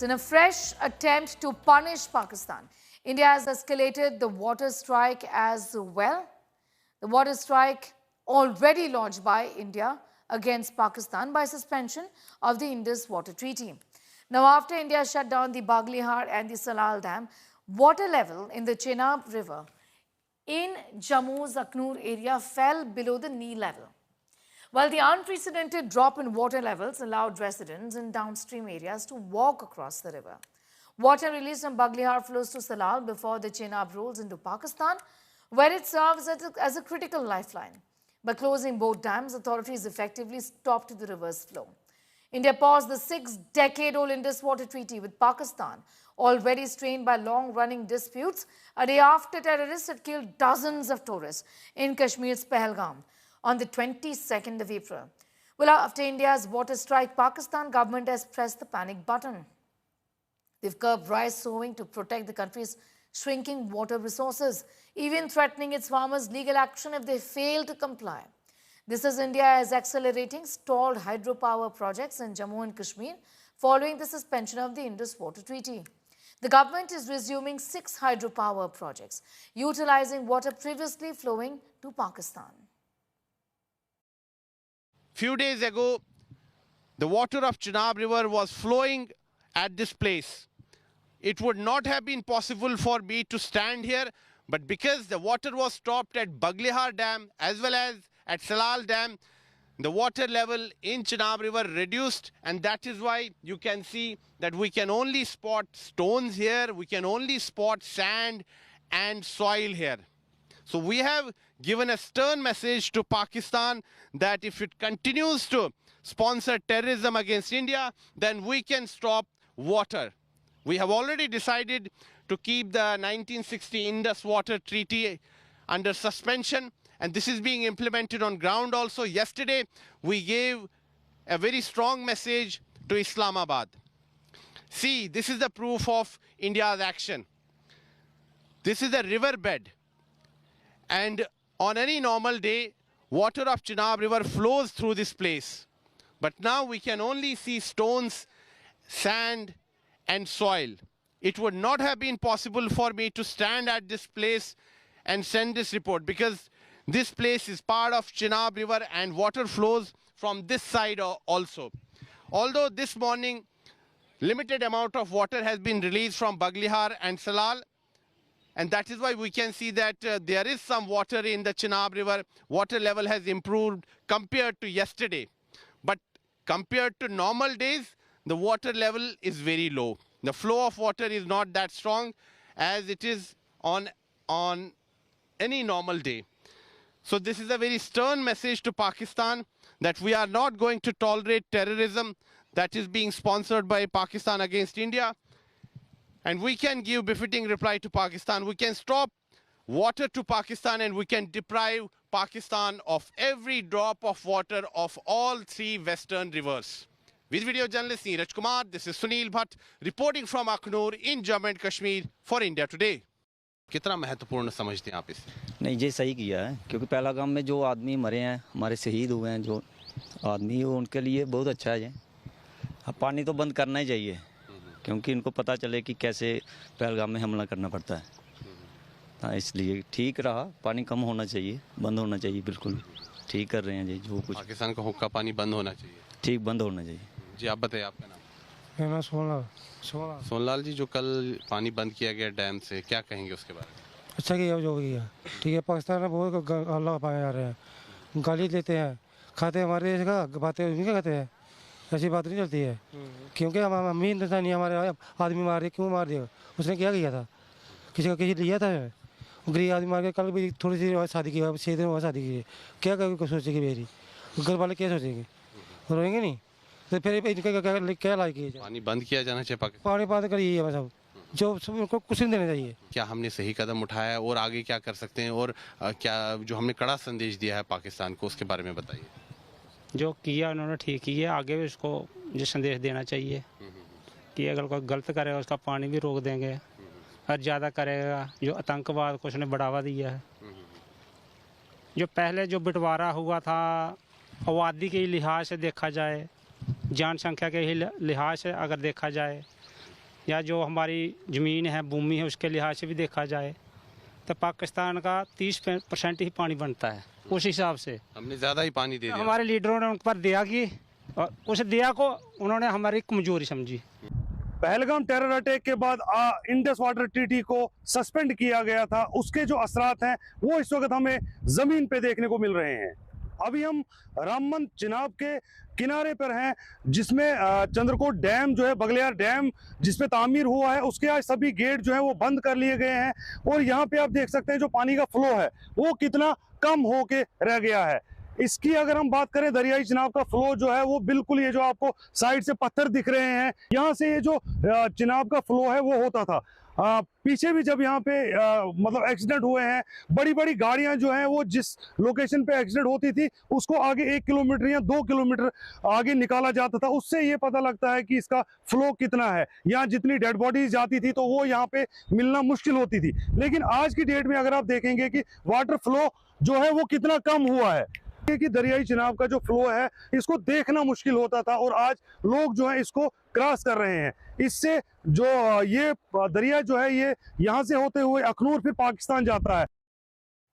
In a fresh attempt to punish Pakistan, India has escalated the water strike as well. The water strike already launched by India against Pakistan by suspension of the Indus Water Treaty. Now, after India shut down the Baglihar and the Salal Dam, water level in the Chenab River in Jammu's Aknoor area fell below the knee level. While the unprecedented drop in water levels allowed residents in downstream areas to walk across the river. Water released from Baglihar flows to Salal before the Chenab rolls into Pakistan, where it serves as a critical lifeline. By closing both dams, authorities effectively stopped the river's flow. India paused the 6-decade-old Indus Water Treaty with Pakistan, already strained by long-running disputes, a day after terrorists had killed dozens of tourists in Kashmir's Pahalgam on the 22nd of April. Well, after India's water strike, Pakistan government has pressed the panic button. They've curbed rice sowing to protect the country's shrinking water resources, even threatening its farmers' legal action if they fail to comply. This is India is accelerating stalled hydropower projects in Jammu and Kashmir following the suspension of the Indus Water Treaty. The government is resuming 6 hydropower projects, utilizing water previously flowing to Pakistan. Few days ago, the water of Chenab River was flowing at this place. It would not have been possible for me to stand here, but because the water was stopped at Baglihar Dam as well as at Salal Dam, the water level in Chenab River reduced, and that is why you can see that we can only spot stones here, we can only spot sand and soil here. So we have given a stern message to Pakistan that if it continues to sponsor terrorism against India, then we can stop water. We have already decided to keep the 1960 Indus Water Treaty under suspension, and this is being implemented on ground also. Yesterday, we gave a very strong message to Islamabad. See, this is the proof of India's action. This is a riverbed. And on any normal day, water of Chenab River flows through this place. But now we can only see stones, sand, and soil. It would not have been possible for me to stand at this place and send this report because this place is part of Chenab River and water flows from this side also. Although this morning, limited amount of water has been released from Baglihar and Salal, and that is why we can see that there is some water in the Chenab River. Water level has improved compared to yesterday. But compared to normal days, the water level is very low. The flow of water is not that strong as it is on any normal day. So this is a very stern message to Pakistan that we are not going to tolerate terrorism that is being sponsored by Pakistan against India. And we can give befitting reply to Pakistan. We can stop water to Pakistan and we can deprive Pakistan of every drop of water of all 3 western rivers. With video journalist Neeraj Kumar, this is Sunil Bhatt reporting from Aknoor in Jammu and Kashmir for India Today. कितना महत्वपूर्ण समझते हैं आप इसे? नहीं, ये सही किया है क्योंकि पहलगाम में जो आदमी मरे हैं, हमारे शहीद हुए हैं जो आदमी, उनके लिए बहुत अच्छा है ये। अब पानी तो बंद करना ही चाहिए क्योंकि इनको पता चले कि कैसे पहलगाम में हमला करना पड़ता है। हाँ, इसलिए ठीक रहा, पानी कम होना चाहिए, बंद होना चाहिए, बिल्कुल ठीक कर रहे हैं जी। जो कुछ पाकिस्तान का हुक्का पानी बंद होना चाहिए, ठीक बंद होना चाहिए जी। आप बताइए आपका नाम? मैं सोनलाल जी, जो कल पानी बंद किया गया डैम से, क्या कहेंगे उसके बारे में? अच्छा किया जो किया, ठीक है। पाकिस्तान में बहुत अल्लाह पाए जा रहे हैं, गाली देते हैं, खाते हमारे देश का, बातें उन्हीं का कहते हैं। ऐसी बात नहीं चलती है क्योंकि हम अम्मी हिंदुस्तानी हमारे आदमी मार दिया। क्यों मार दिया? उसने क्या किया था? किसी का किसी लिया था? गरीब आदमी मार के कल भी थोड़ी सी शादी की, 6 दिन बाद शादी की, क्या सोचेगी मेरी? घर वाले क्या सोचेंगे? रोएंगे नहीं? तो फिर इनका क्या लाइक किया? पानी बंद किया जाना चाहिए पाकिस्तान। पानी बंद करिए बस, अब जो सब उनको कुछ नहीं देना चाहिए। क्या हमने सही कदम उठाया है और आगे क्या कर सकते हैं, और क्या जो हमने कड़ा संदेश दिया है पाकिस्तान को, उसके बारे में बताइए। जो किया उन्होंने ठीक ही है, आगे भी उसको जो संदेश देना चाहिए कि अगर कोई गलत करेगा उसका पानी भी रोक देंगे, और ज़्यादा करेगा जो आतंकवाद को उसने बढ़ावा दिया है। जो पहले जो बंटवारा हुआ था आबादी के लिहाज से देखा जाए, जनसंख्या के ही लिहाज से अगर देखा जाए या जो हमारी ज़मीन है, भूमि है, उसके लिहाज से भी देखा जाए तो पाकिस्तान का 30% ही पानी बनता है। उस हिसाब से हमने ज़्यादा ही पानी दे दिया। हमारे लीडरों ने उन पर दया की और उस दया को उन्होंने हमारी कमजोरी समझी। पहलगाम टेरर अटैक के बाद इंडस वाटर ट्रीटी को सस्पेंड किया गया था, उसके जो असरात हैं वो इस वक्त हमें ज़मीन पे देखने को मिल रहे हैं। अभी हम रामबन चिनाब के किनारे पर हैं, जिसमें चंद्रकोट डैम जो है, बगलियार डैम जिसपे तामीर हुआ है, उसके आज सभी गेट जो है वो बंद कर लिए गए हैं। और यहाँ पे आप देख सकते हैं जो पानी का फ्लो है वो कितना कम होके रह गया है। इसकी अगर हम बात करें, दरियाई चिनाब का फ्लो जो है वो बिल्कुल, ये जो आपको साइड से पत्थर दिख रहे हैं, यहाँ से ये जो चिनाब का फ्लो है वो होता था। पीछे भी जब यहाँ पे मतलब एक्सीडेंट हुए हैं, बड़ी बड़ी गाड़ियां जो हैं वो जिस लोकेशन पे एक्सीडेंट होती थी उसको आगे 1 किलोमीटर या 2 किलोमीटर आगे निकाला जाता था। उससे ये पता लगता है कि इसका फ्लो कितना है। यहाँ जितनी डेड बॉडीज जाती थी तो वो यहाँ पे मिलना मुश्किल होती थी, लेकिन आज की डेट में अगर आप देखेंगे कि वाटर फ्लो जो है वो कितना कम हुआ है, कि दरियाई चिनाब का जो फ्लो है इसको देखना मुश्किल होता था और आज लोग जो है इसको क्रॉस कर रहे हैं। इससे जो ये दरिया जो है ये यहाँ से होते हुए अखनूर फिर पाकिस्तान जाता है।